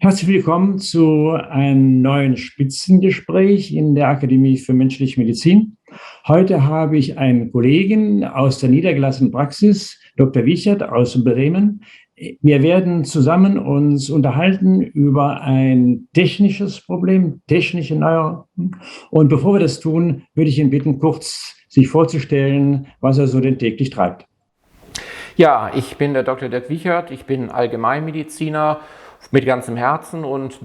Herzlich willkommen zu einem neuen Spitzengespräch in der Akademie für Menschliche Medizin. Heute habe ich einen Kollegen aus der niedergelassenen Praxis, Dr. Wiechert aus Bremen. Wir werden zusammen uns unterhalten über ein technisches Problem, technische Neuerungen. Und bevor wir das tun, würde ich ihn bitten, kurz sich vorzustellen, was er so denn täglich treibt. Ja, ich bin der Dr. Dirk Wiechert, ich bin Allgemeinmediziner mit ganzem Herzen und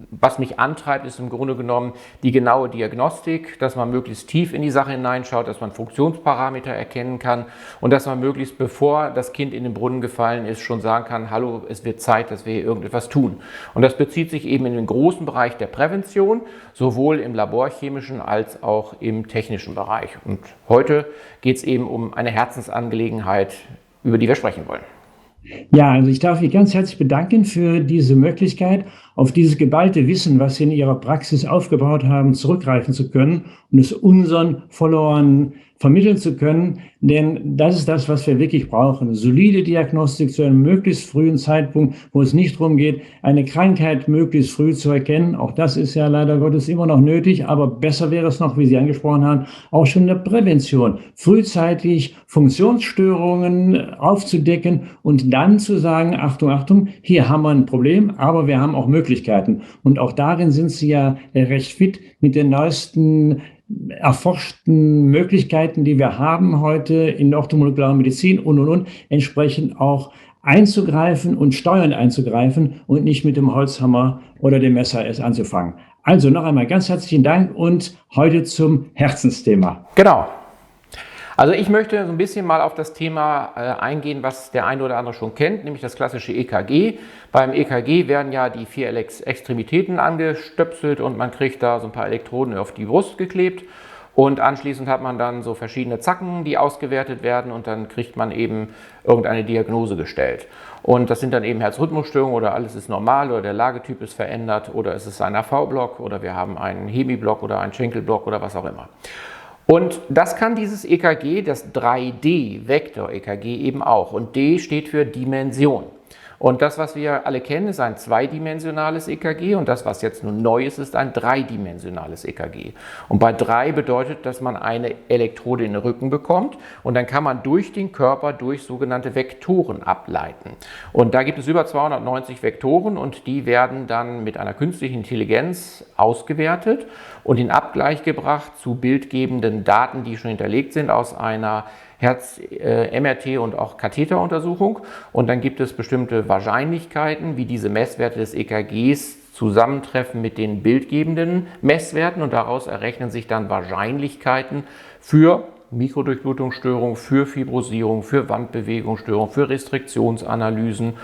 was mich antreibt, ist im Grunde genommen die genaue Diagnostik, dass man möglichst tief in die Sache hineinschaut, dass man Funktionsparameter erkennen kann und dass man möglichst, bevor das Kind in den Brunnen gefallen ist, schon sagen kann, hallo, es wird Zeit, dass wir hier irgendetwas tun. Und das bezieht sich eben in den großen Bereich der Prävention, sowohl im laborchemischen als auch im technischen Bereich. Und heute geht es eben um eine Herzensangelegenheit, über die wir sprechen wollen. Ja, also ich darf mich ganz herzlich bedanken für diese Möglichkeit, auf dieses geballte Wissen, was Sie in Ihrer Praxis aufgebaut haben, zurückgreifen zu können und es unseren Followern vermitteln zu können. Denn das ist das, was wir wirklich brauchen. Solide Diagnostik zu einem möglichst frühen Zeitpunkt, wo es nicht darum geht, eine Krankheit möglichst früh zu erkennen. Auch das ist ja leider Gottes immer noch nötig, aber besser wäre es noch, wie Sie angesprochen haben, auch schon in der Prävention, frühzeitig Funktionsstörungen aufzudecken und dann zu sagen, Achtung, Achtung, hier haben wir ein Problem, aber wir haben auch Möglichkeiten. Und auch darin sind Sie ja recht fit mit den neuesten erforschten Möglichkeiten, die wir haben heute in der orthomolekularen Medizin und, entsprechend auch einzugreifen und steuernd einzugreifen und nicht mit dem Holzhammer oder dem Messer es anzufangen. Also noch einmal ganz herzlichen Dank und heute zum Herzensthema. Genau. Also ich möchte so ein bisschen mal auf das Thema eingehen, was der eine oder andere schon kennt, nämlich das klassische EKG. Beim EKG werden ja die 4 Extremitäten angestöpselt und man kriegt da so ein paar Elektroden auf die Brust geklebt. Und anschließend hat man dann so verschiedene Zacken, die ausgewertet werden und dann kriegt man eben irgendeine Diagnose gestellt. Und das sind dann eben Herzrhythmusstörungen oder alles ist normal oder der Lagetyp ist verändert oder es ist ein AV-Block oder wir haben einen Hemi-Block oder einen Schenkelblock oder was auch immer. Und das kann dieses EKG, das 3D-Vektor-EKG eben auch. Und D steht für Dimension. Und das, was wir alle kennen, ist ein zweidimensionales EKG und das, was jetzt nun neu ist, ist ein dreidimensionales EKG. Und bei 3 bedeutet, dass man eine Elektrode in den Rücken bekommt und dann kann man durch den Körper durch sogenannte Vektoren ableiten. Und da gibt es über 290 Vektoren und die werden dann mit einer künstlichen Intelligenz ausgewertet und in Abgleich gebracht zu bildgebenden Daten, die schon hinterlegt sind aus einer Herz-MRT und auch Katheteruntersuchung. Und dann gibt es bestimmte Wahrscheinlichkeiten, wie diese Messwerte des EKGs zusammentreffen mit den bildgebenden Messwerten. Und daraus errechnen sich dann Wahrscheinlichkeiten für Mikrodurchblutungsstörung, für Fibrosierung, für Wandbewegungsstörung, für Restriktionsanalysen,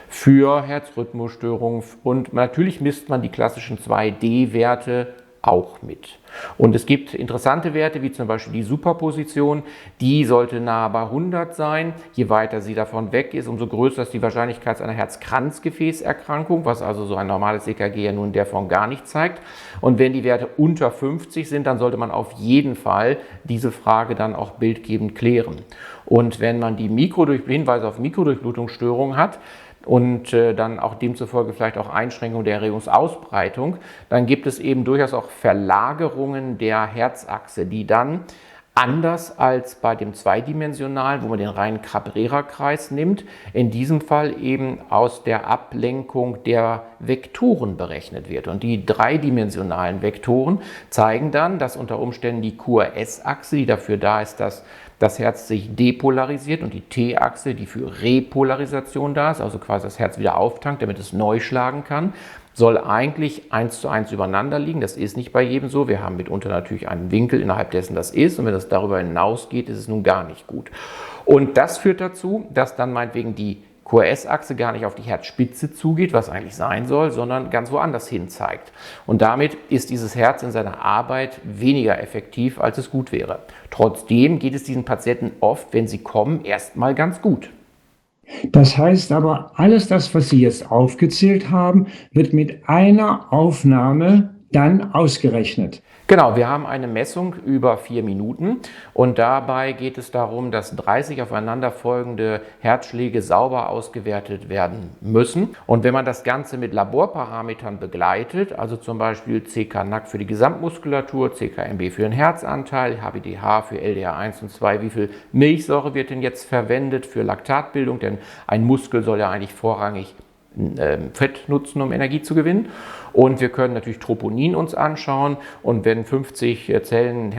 für Herzrhythmusstörungen. Und natürlich misst man die klassischen 2D-Werte auch mit. Und es gibt interessante Werte, wie zum Beispiel die Superposition, die sollte nahe bei 100 sein. Je weiter sie davon weg ist, umso größer ist die Wahrscheinlichkeit einer Herz-Kranzgefäßerkrankung, was also so ein normales EKG ja nun in der Form gar nicht zeigt. Und wenn die Werte unter 50 sind, dann sollte man auf jeden Fall diese Frage dann auch bildgebend klären. Und wenn man die Hinweise auf Mikrodurchblutungsstörungen hat, und dann auch demzufolge vielleicht auch Einschränkung der Erregungsausbreitung, dann gibt es eben durchaus auch Verlagerungen der Herzachse, die dann anders als bei dem zweidimensionalen, wo man den reinen Cabrera-Kreis nimmt, in diesem Fall eben aus der Ablenkung der Vektoren berechnet wird. Und die dreidimensionalen Vektoren zeigen dann, dass unter Umständen die QRS-Achse, die dafür da ist, dass das Herz sich depolarisiert und die T-Achse, die für Repolarisation da ist, also quasi das Herz wieder auftankt, damit es neu schlagen kann, soll eigentlich 1:1 übereinander liegen. Das ist nicht bei jedem so. Wir haben mitunter natürlich einen Winkel, innerhalb dessen das ist. Und wenn das darüber hinausgeht, ist es nun gar nicht gut. Und das führt dazu, dass dann meinetwegen die QRS-Achse gar nicht auf die Herzspitze zugeht, was eigentlich sein soll, sondern ganz woanders hin zeigt. Und damit ist dieses Herz in seiner Arbeit weniger effektiv, als es gut wäre. Trotzdem geht es diesen Patienten oft, wenn sie kommen, erstmal ganz gut. Das heißt aber, alles das, was Sie jetzt aufgezählt haben, wird mit einer Aufnahme dann ausgerechnet. Genau, wir haben eine Messung über 4 Minuten und dabei geht es darum, dass 30 aufeinanderfolgende Herzschläge sauber ausgewertet werden müssen. Und wenn man das Ganze mit Laborparametern begleitet, also zum Beispiel CK-NAC für die Gesamtmuskulatur, CK-MB für den Herzanteil, HBDH für LDH1 und 2, wie viel Milchsäure wird denn jetzt verwendet für Laktatbildung, denn ein Muskel soll ja eigentlich vorrangig Fett nutzen, um Energie zu gewinnen. Und wir können natürlich Troponin uns anschauen und wenn 50 Herzzellen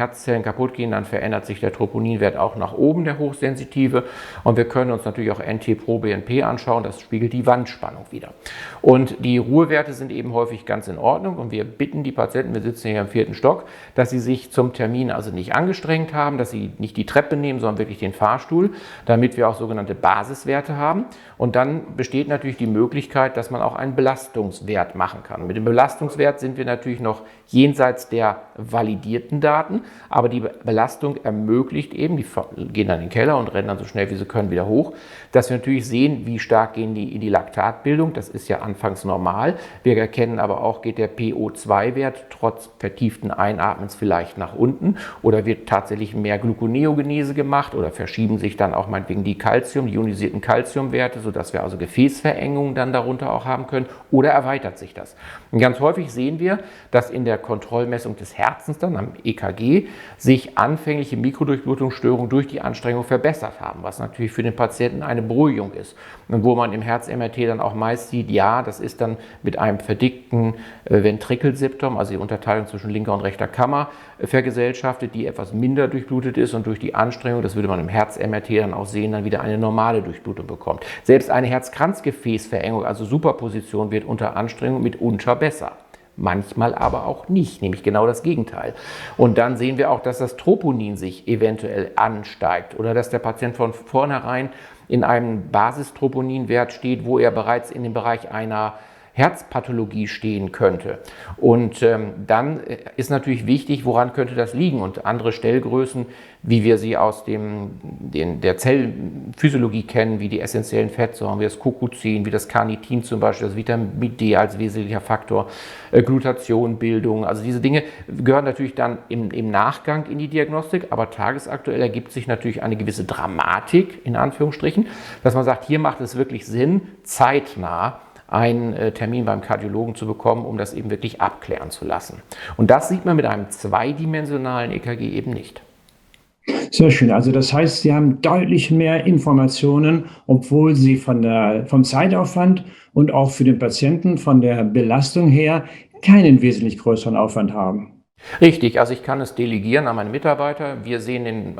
kaputt gehen, dann verändert sich der Troponinwert auch nach oben, der hochsensitive. Und wir können uns natürlich auch NT-proBNP anschauen, das spiegelt die Wandspannung wider. Und die Ruhewerte sind eben häufig ganz in Ordnung und wir bitten die Patienten, wir sitzen hier im 4. Stock, dass sie sich zum Termin also nicht angestrengt haben, dass sie nicht die Treppe nehmen, sondern wirklich den Fahrstuhl, damit wir auch sogenannte Basiswerte haben. Und dann besteht natürlich die Möglichkeit, dass man auch einen Belastungswert machen kann. Mit dem Belastungswert sind wir natürlich noch jenseits der validierten Daten, aber die Belastung ermöglicht eben, die gehen dann in den Keller und rennen dann so schnell wie sie können wieder hoch, dass wir natürlich sehen, wie stark gehen die in die Laktatbildung. Das ist ja anfangs normal. Wir erkennen aber auch, geht der PO2-Wert trotz vertieften Einatmens vielleicht nach unten oder wird tatsächlich mehr Gluconeogenese gemacht oder verschieben sich dann auch meinetwegen die ionisierten Calciumwerte, sodass wir also Gefäßverengungen dann darunter auch haben können oder erweitert sich das. Und ganz häufig sehen wir, dass in der Kontrollmessung des Herzens dann am EKG sich anfängliche Mikrodurchblutungsstörungen durch die Anstrengung verbessert haben, was natürlich für den Patienten eine Beruhigung ist. Und wo man im Herz-MRT dann auch meist sieht, ja, das ist dann mit einem verdickten Ventrikelseptum, also die Unterteilung zwischen linker und rechter Kammer, vergesellschaftet, die etwas minder durchblutet ist und durch die Anstrengung, das würde man im Herz-MRT dann auch sehen, dann wieder eine normale Durchblutung bekommt. Selbst eine Herzkranzgefäßverengung, also Superposition, wird unter Anstrengung mitunter besser. Manchmal aber auch nicht, nämlich genau das Gegenteil. Und dann sehen wir auch, dass das Troponin sich eventuell ansteigt oder dass der Patient von vornherein in einem Basistroponinwert steht, wo er bereits in dem Bereich einer Herzpathologie stehen könnte. Und dann ist natürlich wichtig, woran könnte das liegen? Und andere Stellgrößen, wie wir sie aus der Zellphysiologie kennen, wie die essentiellen Fettsäuren, wie das Kokuzin, wie das Carnitin zum Beispiel, das Vitamin D als wesentlicher Faktor, Glutathionbildung, also diese Dinge gehören natürlich dann im Nachgang in die Diagnostik, aber tagesaktuell ergibt sich natürlich eine gewisse Dramatik, in Anführungsstrichen, dass man sagt, hier macht es wirklich Sinn, zeitnah einen Termin beim Kardiologen zu bekommen, um das eben wirklich abklären zu lassen. Und das sieht man mit einem zweidimensionalen EKG eben nicht. Sehr schön. Also das heißt, Sie haben deutlich mehr Informationen, obwohl Sie vom Zeitaufwand und auch für den Patienten von der Belastung her keinen wesentlich größeren Aufwand haben. Richtig, also ich kann es delegieren an meine Mitarbeiter. Ich sehe den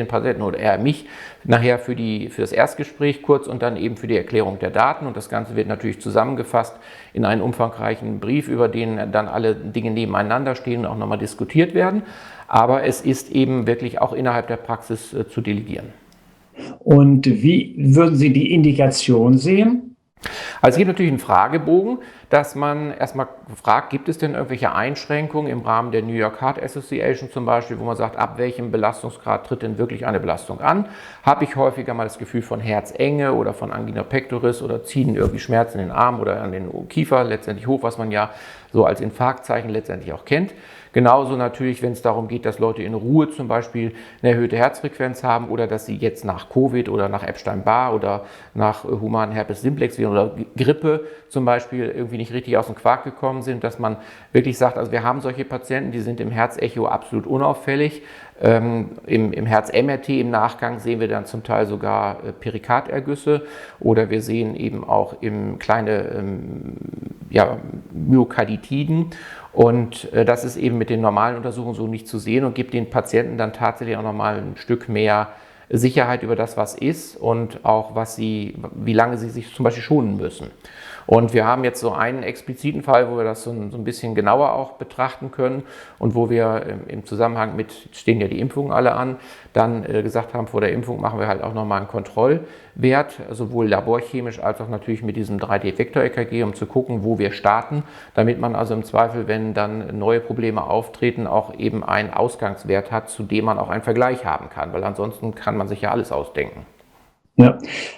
Patienten oder er mich nachher für das Erstgespräch kurz und dann eben für die Erklärung der Daten. Und das Ganze wird natürlich zusammengefasst in einen umfangreichen Brief, über den dann alle Dinge nebeneinander stehen und auch nochmal diskutiert werden. Aber es ist eben wirklich auch innerhalb der Praxis zu delegieren. Und wie würden Sie die Indikation sehen? Also es gibt natürlich einen Fragebogen, dass man erstmal fragt, gibt es denn irgendwelche Einschränkungen im Rahmen der New York Heart Association zum Beispiel, wo man sagt, ab welchem Belastungsgrad tritt denn wirklich eine Belastung an? Habe ich häufiger mal das Gefühl von Herzenge oder von Angina pectoris oder ziehen irgendwie Schmerzen in den Arm oder an den Kiefer letztendlich hoch, was man ja so als Infarktzeichen letztendlich auch kennt. Genauso natürlich, wenn es darum geht, dass Leute in Ruhe zum Beispiel eine erhöhte Herzfrequenz haben oder dass sie jetzt nach Covid oder nach Epstein-Barr oder nach humanen Herpes simplex oder Grippe zum Beispiel irgendwie nicht richtig aus dem Quark gekommen sind, dass man wirklich sagt, also wir haben solche Patienten, die sind im Herzecho absolut unauffällig. Im Herz-MRT im Nachgang sehen wir dann zum Teil sogar Perikardergüsse oder wir sehen eben auch kleine Myokarditiden. Und das ist eben mit den normalen Untersuchungen so nicht zu sehen und gibt den Patienten dann tatsächlich auch nochmal ein Stück mehr Sicherheit über das, was ist und auch wie lange sie sich zum Beispiel schonen müssen. Und wir haben jetzt so einen expliziten Fall, wo wir das so ein bisschen genauer auch betrachten können und wo wir im Zusammenhang mit, stehen ja die Impfungen alle an, dann gesagt haben, vor der Impfung machen wir halt auch nochmal einen Kontrollwert, sowohl laborchemisch als auch natürlich mit diesem 3D-Vektor-EKG, um zu gucken, wo wir starten, damit man also im Zweifel, wenn dann neue Probleme auftreten, auch eben einen Ausgangswert hat, zu dem man auch einen Vergleich haben kann, weil ansonsten kann man sich ja alles ausdenken. Ja.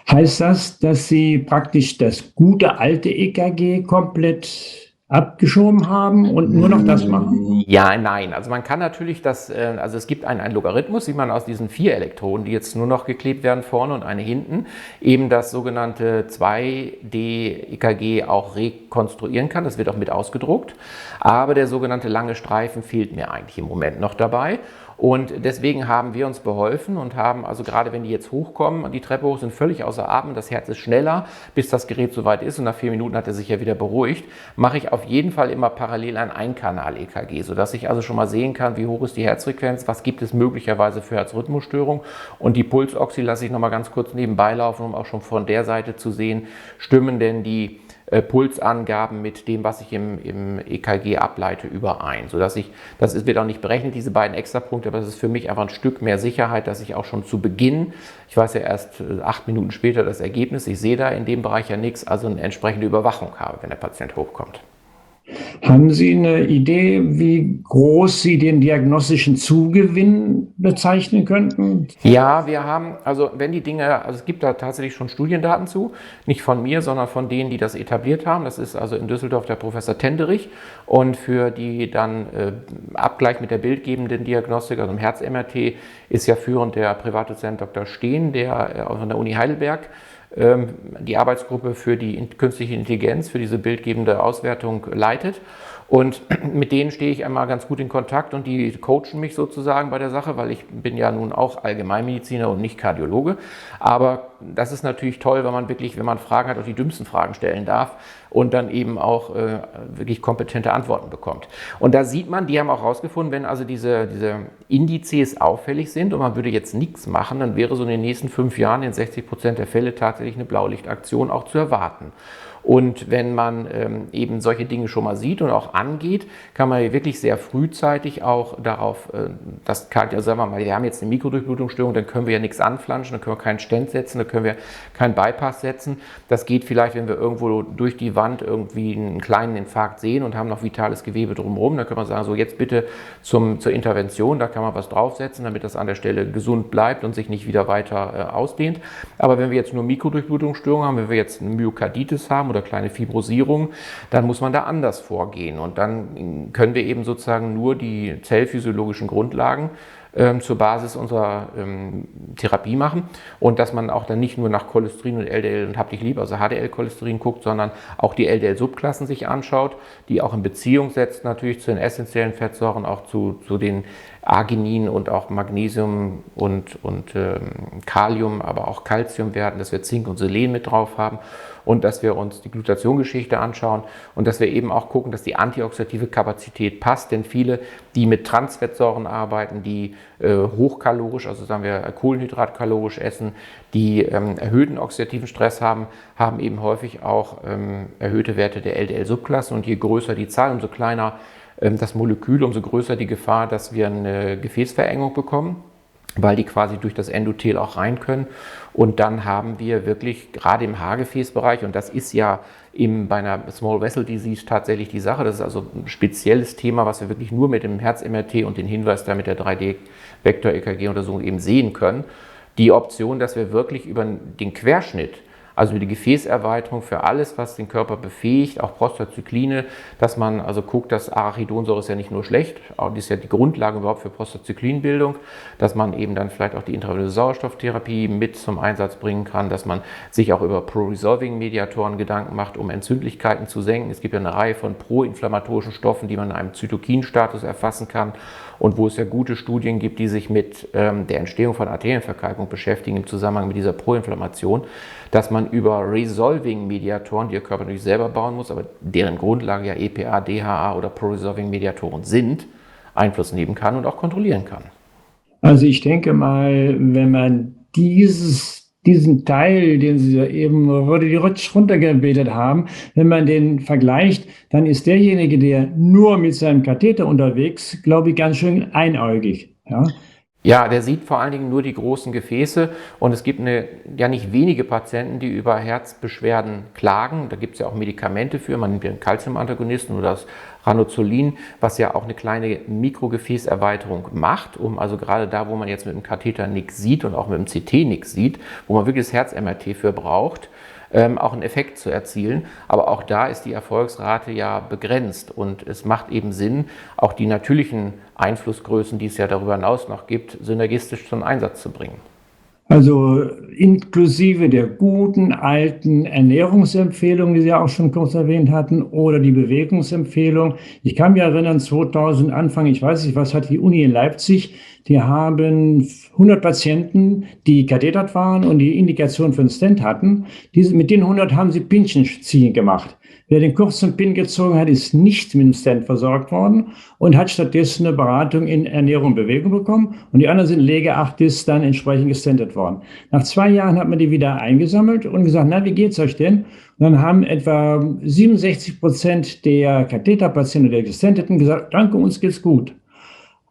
Heißt das, dass Sie praktisch das gute alte EKG komplett abgeschoben haben und nur noch das machen? Ja, nein. Also man kann natürlich also es gibt einen Logarithmus, wie man aus diesen 4 Elektroden, die jetzt nur noch geklebt werden, vorne und eine hinten, eben das sogenannte 2D-EKG auch rekonstruieren kann. Das wird auch mit ausgedruckt. Aber der sogenannte lange Streifen fehlt mir eigentlich im Moment noch dabei. Und deswegen haben wir uns beholfen und haben, also gerade wenn die jetzt hochkommen, die Treppe hoch, sind völlig außer Atem, das Herz ist schneller, bis das Gerät soweit ist und nach 4 Minuten hat er sich ja wieder beruhigt, mache ich auf jeden Fall immer parallel ein Einkanal-EKG, sodass ich also schon mal sehen kann, wie hoch ist die Herzfrequenz, was gibt es möglicherweise für Herzrhythmusstörungen, und die Pulsoxy lasse ich noch mal ganz kurz nebenbei laufen, um auch schon von der Seite zu sehen, stimmen denn die Pulsangaben mit dem, was ich im EKG ableite, überein. Wird auch nicht berechnet, diese beiden Extrapunkte, aber das ist für mich einfach ein Stück mehr Sicherheit, dass ich auch schon zu Beginn, ich weiß ja erst 8 Minuten später das Ergebnis, ich sehe da in dem Bereich ja nichts, also eine entsprechende Überwachung habe, wenn der Patient hochkommt. Haben Sie eine Idee, wie groß Sie den diagnostischen Zugewinn bezeichnen könnten? Ja, wir haben, also wenn die Dinge, also es gibt da tatsächlich schon Studiendaten zu, nicht von mir, sondern von denen, die das etabliert haben. Das ist also in Düsseldorf der Professor Tenderich, und für die dann Abgleich mit der bildgebenden Diagnostik, also im Herz-MRT, ist ja führend der Privatdozent Dr. Steen, der von der Uni Heidelberg die Arbeitsgruppe für die künstliche Intelligenz, für diese bildgebende Auswertung leitet. Und mit denen stehe ich einmal ganz gut in Kontakt und die coachen mich sozusagen bei der Sache, weil ich bin ja nun auch Allgemeinmediziner und nicht Kardiologe. Aber das ist natürlich toll, wenn man wirklich, wenn man Fragen hat, auch die dümmsten Fragen stellen darf und dann eben auch wirklich kompetente Antworten bekommt. Und da sieht man, die haben auch herausgefunden, wenn also diese Indizes auffällig sind und man würde jetzt nichts machen, dann wäre so in den nächsten 5 Jahren in 60% der Fälle tatsächlich eine Blaulichtaktion auch zu erwarten. Und wenn man eben solche Dinge schon mal sieht und auch angeht, kann man wirklich sehr frühzeitig auch darauf, also sagen wir mal, wir haben jetzt eine Mikrodurchblutungsstörung, dann können wir ja nichts anflanschen, dann können wir keinen Stent setzen, dann können wir keinen Bypass setzen. Das geht vielleicht, wenn wir irgendwo durch die Wand irgendwie einen kleinen Infarkt sehen und haben noch vitales Gewebe drumherum, dann können wir sagen, so jetzt bitte zur Intervention, da kann man was draufsetzen, damit das an der Stelle gesund bleibt und sich nicht wieder weiter ausdehnt. Aber wenn wir jetzt nur Mikrodurchblutungsstörungen haben, wenn wir jetzt eine Myokarditis haben oder kleine Fibrosierung, dann muss man da anders vorgehen. Und dann können wir eben sozusagen nur die zellphysiologischen Grundlagen zur Basis unserer Therapie machen, und dass man auch dann nicht nur nach Cholesterin und LDL und hab dich lieb, also HDL-Cholesterin guckt, sondern auch die LDL-Subklassen sich anschaut, die auch in Beziehung setzt natürlich zu den essentiellen Fettsäuren, auch zu den Arginin und auch Magnesium und Kalium, aber auch Calciumwerten, dass wir Zink und Selen mit drauf haben und dass wir uns die Glutathion-Geschichte anschauen und dass wir eben auch gucken, dass die antioxidative Kapazität passt, denn viele, die mit Transfettsäuren arbeiten, die hochkalorisch, also sagen wir kohlenhydratkalorisch essen, die erhöhten oxidativen Stress haben, haben eben häufig auch erhöhte Werte der LDL-Subklassen, und je größer die Zahl, umso kleiner das Molekül, umso größer die Gefahr, dass wir eine Gefäßverengung bekommen, weil die quasi durch das Endothel auch rein können. Und dann haben wir wirklich gerade im Haargefäßbereich, und das ist ja bei einer Small Vessel Disease tatsächlich die Sache, das ist also ein spezielles Thema, was wir wirklich nur mit dem Herz-MRT und den Hinweis da mit der 3D-Vektor-EKG-Untersuchung eben sehen können, die Option, dass wir wirklich über den Querschnitt, also die Gefäßerweiterung für alles, was den Körper befähigt, auch Prostazykline, dass man also guckt, dass Arachidonsäure ist ja nicht nur schlecht, das ist ja die Grundlage überhaupt für Prostazyklinbildung, dass man eben dann vielleicht auch die intravenöse Sauerstofftherapie mit zum Einsatz bringen kann, dass man sich auch über Pro-Resolving-Mediatoren Gedanken macht, um Entzündlichkeiten zu senken. Es gibt ja eine Reihe von proinflammatorischen Stoffen, die man in einem Zytokinstatus erfassen kann, und wo es ja gute Studien gibt, die sich mit der Entstehung von Arterienverkalkung beschäftigen im Zusammenhang mit dieser Proinflammation, dass man über Resolving-Mediatoren, die der Körper natürlich selber bauen muss, aber deren Grundlage ja EPA, DHA oder Pro-Resolving-Mediatoren sind, Einfluss nehmen kann und auch kontrollieren kann. Also ich denke mal, wenn man diesen Teil, den Sie ja eben runtergebetet haben, wenn man den vergleicht, dann ist derjenige, der nur mit seinem Katheter unterwegs, glaube ich, ganz schön einäugig. Ja? Ja, der sieht vor allen Dingen nur die großen Gefäße, und es gibt ja nicht wenige Patienten, die über Herzbeschwerden klagen. Da gibt es ja auch Medikamente für, man nimmt ja einen Calciumantagonisten oder das Ranolzolin, was ja auch eine kleine Mikrogefäßerweiterung macht, um also gerade da, wo man jetzt mit dem Katheter nichts sieht und auch mit dem CT nichts sieht, wo man wirklich das Herz-MRT für braucht, auch einen Effekt zu erzielen. Aber auch da ist die Erfolgsrate ja begrenzt und es macht eben Sinn, auch die natürlichen Einflussgrößen, die es ja darüber hinaus noch gibt, synergistisch zum Einsatz zu bringen. Also inklusive der guten alten Ernährungsempfehlung, die Sie auch schon kurz erwähnt hatten, oder die Bewegungsempfehlung. Ich kann mich erinnern, 2000 Anfang, ich weiß nicht, was hat die Uni in Leipzig, die haben 100 Patienten, die kathetert waren und die Indikation für einen Stent hatten. Mit den 100 haben sie Pinchen ziehen gemacht. Wer den kurzen Pin gezogen hat, ist nicht mit dem Stent versorgt worden und hat stattdessen eine Beratung in Ernährung und Bewegung bekommen. Und die anderen sind Legeachtis dann entsprechend gestentet worden. Nach 2 Jahren hat man die wieder eingesammelt und gesagt, na, wie geht's euch denn? Und dann haben etwa 67% der Katheterpatienten oder der Gestenteten gesagt, danke, uns geht's gut.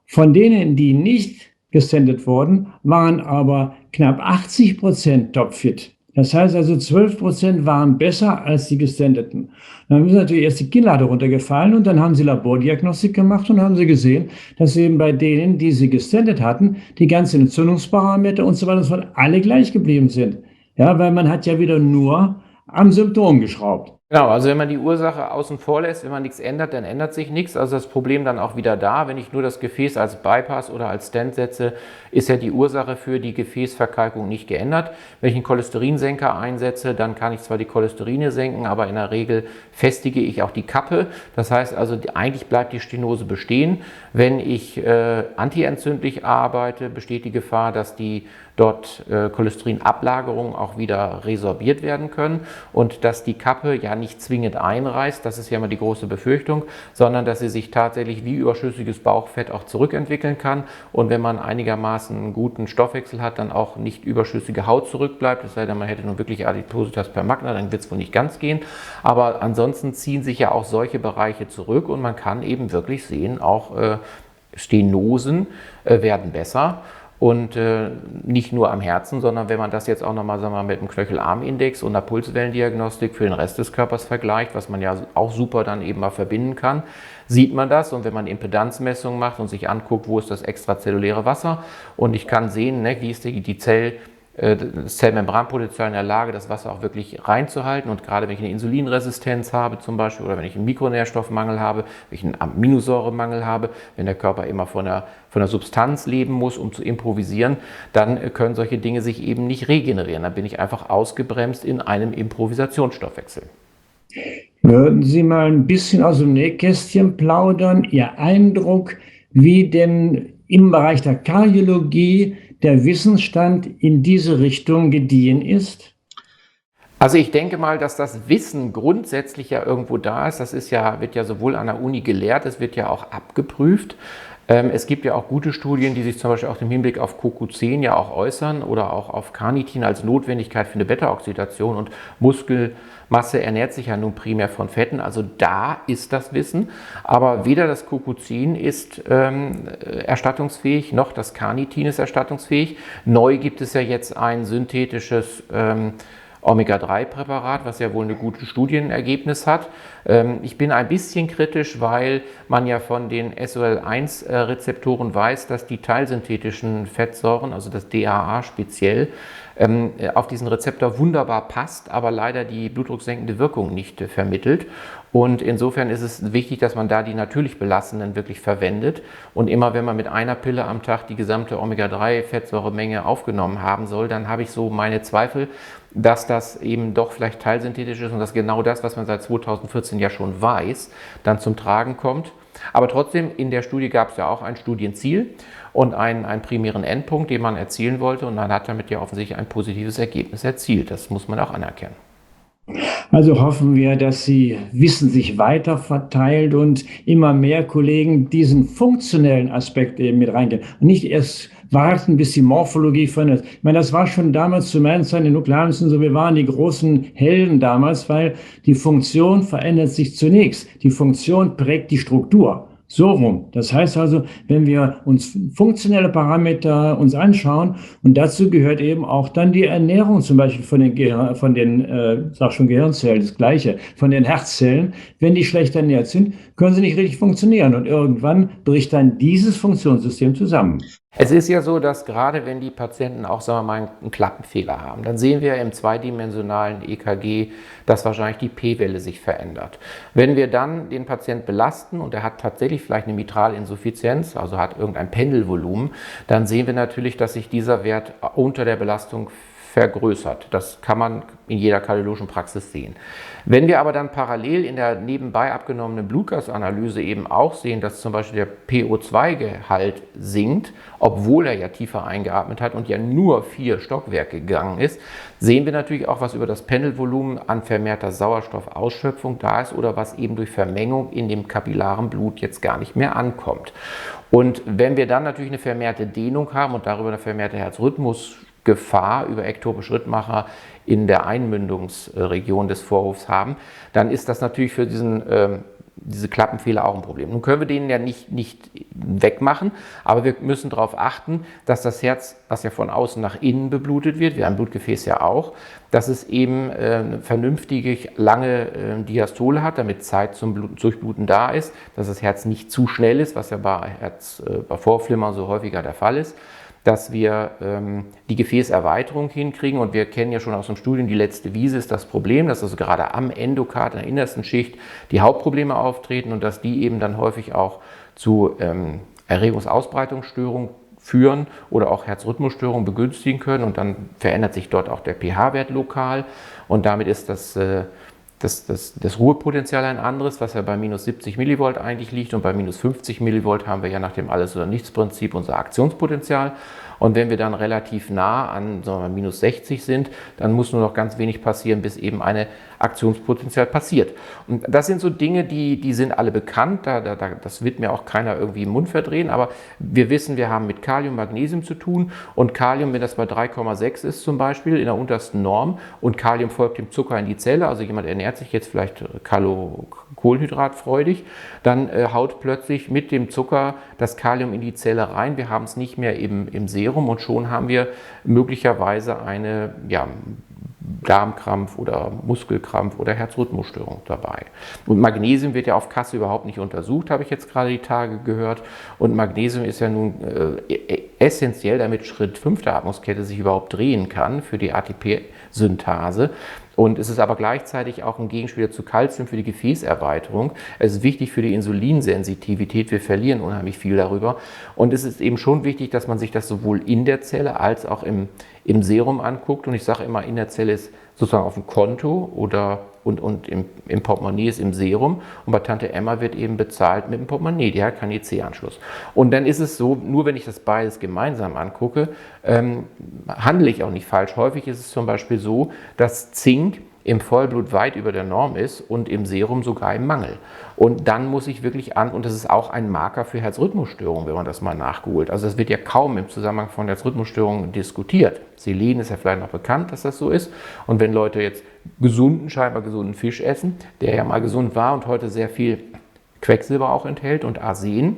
Von denen, die nicht gestentet wurden, waren aber knapp 80% topfit. Das heißt also, 12% waren besser als die Gestenteten. Dann ist natürlich erst die Kinnlade runtergefallen und dann haben sie Labordiagnostik gemacht und haben sie gesehen, dass eben bei denen, die sie gestentet hatten, die ganzen Entzündungsparameter und so weiter und so fort alle gleich geblieben sind. Ja, weil man hat ja wieder nur am Symptom geschraubt. Genau, also wenn man die Ursache außen vor lässt, wenn man nichts ändert, dann ändert sich nichts. Also das Problem dann auch wieder da. Wenn ich nur das Gefäß als Bypass oder als Stent setze, ist ja die Ursache für die Gefäßverkalkung nicht geändert. Wenn ich einen Cholesterinsenker einsetze, dann kann ich zwar die Cholesterine senken, aber in der Regel festige ich auch die Kappe. Das heißt also, eigentlich bleibt die Stenose bestehen. Wenn ich antientzündlich arbeite, besteht die Gefahr, dass die dort Cholesterinablagerungen auch wieder resorbiert werden können und dass die Kappe ja nicht zwingend einreißt, das ist ja immer die große Befürchtung, sondern dass sie sich tatsächlich wie überschüssiges Bauchfett auch zurückentwickeln kann und wenn man einigermaßen einen guten Stoffwechsel hat, dann auch nicht überschüssige Haut zurückbleibt, es sei denn, man hätte nun wirklich Adipositas per magna, dann wird es wohl nicht ganz gehen, aber ansonsten ziehen sich ja auch solche Bereiche zurück und man kann eben wirklich sehen, auch Stenosen werden besser. Und nicht nur am Herzen, sondern wenn man das jetzt auch nochmal sagen wir, mit dem Knöchelarmindex und einer Pulswellendiagnostik für den Rest des Körpers vergleicht, was man ja auch super dann eben mal verbinden kann, sieht man das. Und wenn man Impedanzmessungen macht und sich anguckt, wo ist das extrazelluläre Wasser und ich kann sehen, ne, wie ist das Zellmembranpotenzial in der Lage, das Wasser auch wirklich reinzuhalten. Und gerade wenn ich eine Insulinresistenz habe zum Beispiel oder wenn ich einen Mikronährstoffmangel habe, wenn ich einen Aminosäuremangel habe, wenn der Körper immer von der Substanz leben muss, um zu improvisieren, dann können solche Dinge sich eben nicht regenerieren. Dann bin ich einfach ausgebremst in einem Improvisationsstoffwechsel. Würden Sie mal ein bisschen aus dem Nähkästchen plaudern, Ihr Eindruck, wie denn im Bereich der Kardiologie der Wissensstand in diese Richtung gediehen ist? Also ich denke mal, dass das Wissen grundsätzlich ja irgendwo da ist. Das wird ja sowohl an der Uni gelehrt, es wird ja auch abgeprüft. Es gibt ja auch gute Studien, die sich zum Beispiel auch im Hinblick auf CoQ10 ja auch äußern oder auch auf Carnitin als Notwendigkeit für eine Beta-Oxidation und Muskelmasse ernährt sich ja nun primär von Fetten, also da ist das Wissen, aber weder das CoQ10 ist erstattungsfähig, noch das Carnitin ist erstattungsfähig. Neu gibt es ja jetzt ein synthetisches Omega-3-Präparat, was ja wohl eine gute Studienergebnis hat. Ich bin ein bisschen kritisch, weil man ja von den SOL1-Rezeptoren weiß, dass die teilsynthetischen Fettsäuren, also das DHA speziell, auf diesen Rezeptor wunderbar passt, aber leider die blutdrucksenkende Wirkung nicht vermittelt. Und insofern ist es wichtig, dass man da die natürlich belassenen wirklich verwendet. Und immer wenn man mit einer Pille am Tag die gesamte Omega-3-Fettsäuremenge aufgenommen haben soll, dann habe ich so meine Zweifel, dass das eben doch vielleicht teilsynthetisch ist und dass genau das, was man seit 2014 ja schon weiß, dann zum Tragen kommt. Aber trotzdem, in der Studie gab es ja auch ein Studienziel und einen primären Endpunkt, den man erzielen wollte. Und man hat damit ja offensichtlich ein positives Ergebnis erzielt. Das muss man auch anerkennen. Also hoffen wir, dass Sie Wissen sich weiter verteilt und immer mehr Kollegen diesen funktionellen Aspekt eben mit reingehen. Und nicht erst warten, bis die Morphologie verändert. Ich meine, das war schon damals zu meinen Zeiten in Nuklearmedizin so, wir waren die großen Helden damals, weil die Funktion verändert sich zunächst. Die Funktion prägt die Struktur. So rum. Das heißt also, wenn wir uns funktionelle Parameter uns anschauen, und dazu gehört eben auch dann die Ernährung, zum Beispiel sag schon Gehirnzellen, das Gleiche, von den Herzzellen. Wenn die schlecht ernährt sind, können sie nicht richtig funktionieren. Und irgendwann bricht dann dieses Funktionssystem zusammen. Es ist ja so, dass gerade wenn die Patienten auch, sagen wir mal, einen Klappenfehler haben, dann sehen wir im zweidimensionalen EKG, dass wahrscheinlich die P-Welle sich verändert. Wenn wir dann den Patienten belasten und er hat tatsächlich vielleicht eine Mitralinsuffizienz, also hat irgendein Pendelvolumen, dann sehen wir natürlich, dass sich dieser Wert unter der Belastung vergrößert. Das kann man in jeder kardiologischen Praxis sehen. Wenn wir aber dann parallel in der nebenbei abgenommenen Blutgasanalyse eben auch sehen, dass zum Beispiel der PO2-Gehalt sinkt, obwohl er ja tiefer eingeatmet hat und ja nur 4 Stockwerke gegangen ist, sehen wir natürlich auch, was über das Pendelvolumen an vermehrter Sauerstoffausschöpfung da ist oder was eben durch Vermengung in dem kapillaren Blut jetzt gar nicht mehr ankommt. Und wenn wir dann natürlich eine vermehrte Dehnung haben und darüber eine vermehrte Herzrhythmusgefahr über ektopische Schrittmacher in der Einmündungsregion des Vorhofs haben, dann ist das natürlich für diese Klappenfehler auch ein Problem. Nun können wir den ja nicht wegmachen, aber wir müssen darauf achten, dass das Herz, was ja von außen nach innen beblutet wird, wie ein Blutgefäß ja auch, dass es eben vernünftig lange Diastole hat, damit Zeit zum Durchbluten da ist, dass das Herz nicht zu schnell ist, was ja bei Vorflimmern so häufiger der Fall ist, dass wir die Gefäßerweiterung hinkriegen. Und wir kennen ja schon aus dem Studium, die letzte Wiese ist das Problem, dass also gerade am Endokard, in der innersten Schicht, die Hauptprobleme auftreten und dass die eben dann häufig auch zu Erregungsausbreitungsstörungen führen oder auch Herzrhythmusstörungen begünstigen können. Und dann verändert sich dort auch der pH-Wert lokal. Und damit ist das Ruhepotenzial ein anderes, was ja bei minus 70 Millivolt eigentlich liegt, und bei minus 50 Millivolt haben wir ja nach dem Alles-oder-Nichts-Prinzip unser Aktionspotenzial. Und wenn wir dann relativ nah an sagen wir mal, minus 60 sind, dann muss nur noch ganz wenig passieren, bis eben eine Aktionspotenzial passiert. Und das sind so Dinge, die sind alle bekannt, das wird mir auch keiner irgendwie im Mund verdrehen, aber wir wissen, wir haben mit Kalium, Magnesium zu tun, und Kalium, wenn das bei 3,6 ist zum Beispiel, in der untersten Norm, und Kalium folgt dem Zucker in die Zelle, also jemand ernährt sich jetzt vielleicht kohlenhydratfreudig, dann haut plötzlich mit dem Zucker das Kalium in die Zelle rein, wir haben es nicht mehr im Serum, und schon haben wir möglicherweise eine Darmkrampf oder Muskelkrampf oder Herzrhythmusstörung dabei. Und Magnesium wird ja auf Kasse überhaupt nicht untersucht, habe ich jetzt gerade die Tage gehört. Und Magnesium ist ja nun essentiell, damit Schritt 5 der Atmungskette sich überhaupt drehen kann für die ATP-Synthase. Und es ist aber gleichzeitig auch ein Gegenspieler zu Calcium für die Gefäßerweiterung. Es ist wichtig für die Insulinsensitivität. Wir verlieren unheimlich viel darüber. Und es ist eben schon wichtig, dass man sich das sowohl in der Zelle als auch im Serum anguckt. Und ich sage immer, in der Zelle ist sozusagen auf dem Konto und im Portemonnaie ist im Serum. Und bei Tante Emma wird eben bezahlt mit dem Portemonnaie. Die hat keinen EC-Anschluss. Und dann ist es so, nur wenn ich das beides gemeinsam angucke, handle ich auch nicht falsch. Häufig ist es zum Beispiel so, dass Zink im Vollblut weit über der Norm ist und im Serum sogar im Mangel. Und dann muss ich wirklich und das ist auch ein Marker für Herzrhythmusstörungen, wenn man das mal nachgoogelt. Also das wird ja kaum im Zusammenhang von Herzrhythmusstörungen diskutiert. Selen ist ja vielleicht noch bekannt, dass das so ist. Und wenn Leute jetzt scheinbar gesunden Fisch essen, der ja mal gesund war und heute sehr viel Quecksilber auch enthält und Arsen,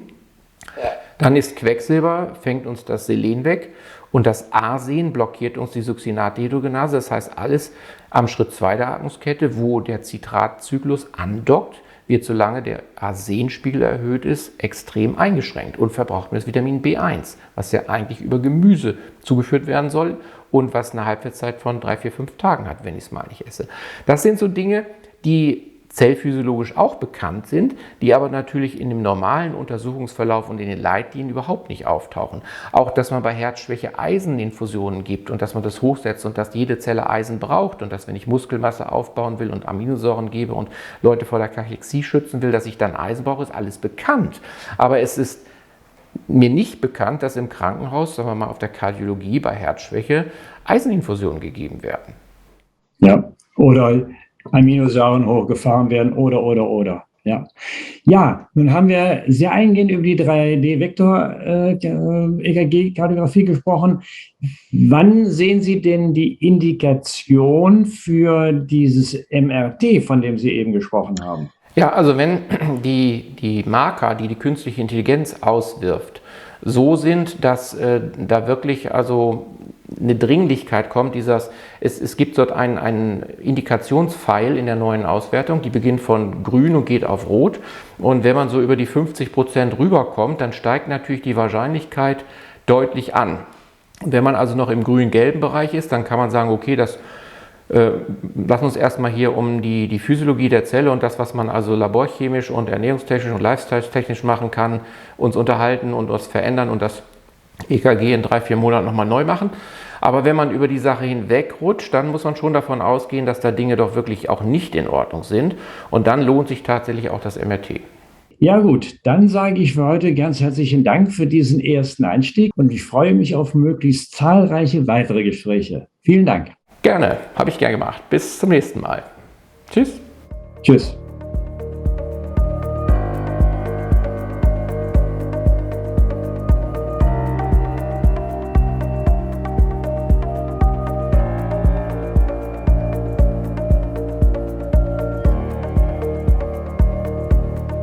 dann ist Quecksilber, fängt uns das Selen weg, und das Arsen blockiert uns die Succinat-Dehydrogenase. Das heißt, alles am Schritt 2 der Atmungskette, wo der Citratzyklus andockt, wird, solange der Arsenspiegel erhöht ist, extrem eingeschränkt und verbraucht man das Vitamin B1, was ja eigentlich über Gemüse zugeführt werden soll und was eine Halbwertszeit von 3, 4, 5 Tagen hat, wenn ich es mal nicht esse. Das sind so Dinge, die zellphysiologisch auch bekannt sind, die aber natürlich in dem normalen Untersuchungsverlauf und in den Leitlinien überhaupt nicht auftauchen. Auch, dass man bei Herzschwäche Eiseninfusionen gibt und dass man das hochsetzt und dass jede Zelle Eisen braucht und dass, wenn ich Muskelmasse aufbauen will und Aminosäuren gebe und Leute vor der Kachexie schützen will, dass ich dann Eisen brauche, ist alles bekannt. Aber es ist mir nicht bekannt, dass im Krankenhaus, sagen wir mal auf der Kardiologie bei Herzschwäche, Eiseninfusionen gegeben werden. Ja, oder Aminosäuren hochgefahren werden oder. Ja, nun haben wir sehr eingehend über die 3D-Vektor-EKG-Kardiografie gesprochen. Wann sehen Sie denn die Indikation für dieses MRT, von dem Sie eben gesprochen haben? Ja, also wenn die Marker, die die künstliche Intelligenz auswirft, so sind, dass da wirklich also eine Dringlichkeit kommt, es gibt dort einen Indikationspfeil in der neuen Auswertung, die beginnt von grün und geht auf rot. Und wenn man so über die 50% rüberkommt, dann steigt natürlich die Wahrscheinlichkeit deutlich an. Wenn man also noch im grün-gelben Bereich ist, dann kann man sagen, okay, lass uns erstmal hier um die Physiologie der Zelle und das, was man also laborchemisch und ernährungstechnisch und lifestyle-technisch machen kann, uns unterhalten und uns verändern und das EKG in 3-4 Monaten nochmal neu machen. Aber wenn man über die Sache hinweg rutscht, dann muss man schon davon ausgehen, dass da Dinge doch wirklich auch nicht in Ordnung sind. Und dann lohnt sich tatsächlich auch das MRT. Ja gut, dann sage ich für heute ganz herzlichen Dank für diesen ersten Einstieg und ich freue mich auf möglichst zahlreiche weitere Gespräche. Vielen Dank. Gerne, habe ich gern gemacht. Bis zum nächsten Mal. Tschüss. Tschüss.